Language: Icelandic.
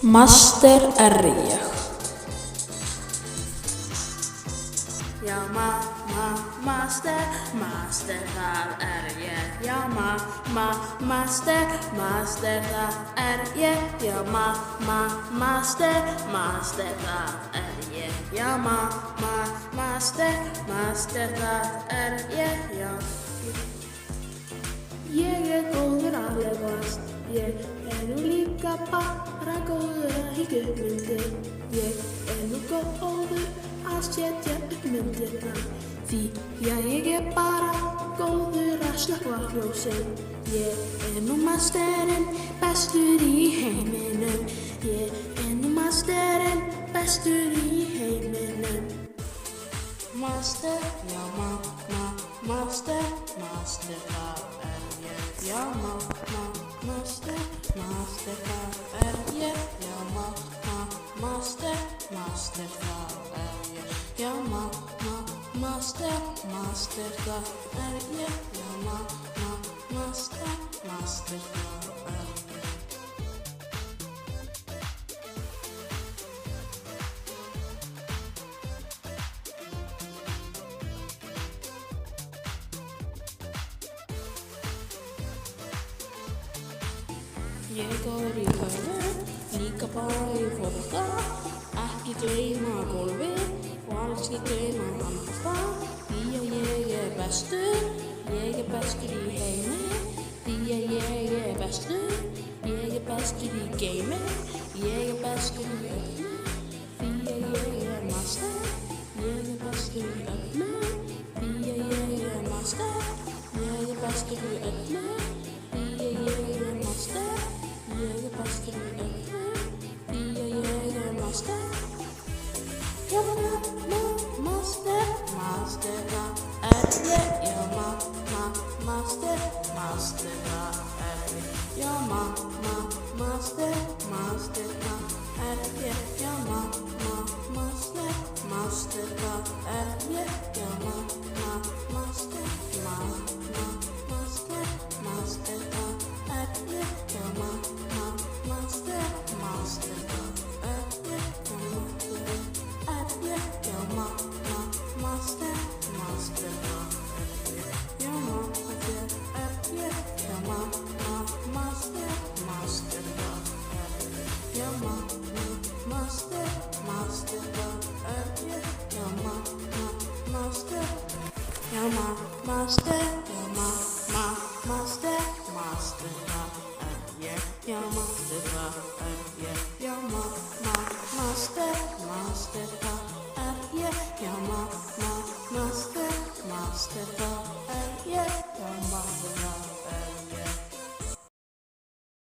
Master er ég. Já, master, það er ég. Já, master, það er ég. Já, master, það er ég. Já, master, það er ég. Já, ég er góður að lefast. Ég er nú líka bara góður að hyggja upp myndir. Ég er nú góður að setja upp myndirnar. Því ég er bara góður að slökkva ljósin. Ég er nú masterinn, bestur í heiminum. Ég er nú masterinn, bestur í heiminum. Master, já, master, það er ég. Já, master, það er ég. Já, master, það er ég. Já, master, það er ég. Já, master, það er ég. Ég er góður í körfu, líka bara í fótbolta. Ekki gleyma gólfið og alls ekki gleyma handbolta. Því að ég er bestur í heimi. Því að ég er bestur í geimi. Ég er bestur í öllu. Því að ég er master. Ég er bestur í öllu. Því að ég er master. Ég er bestur í öllu. Því að ég er master. Ég er bestur í öllu. Því að ég er master. Já, master, það er ég. Já, master, það er ég. Já, master, það er ég. Já, master, það er ég. Já, master, það er ég. Já, master, master,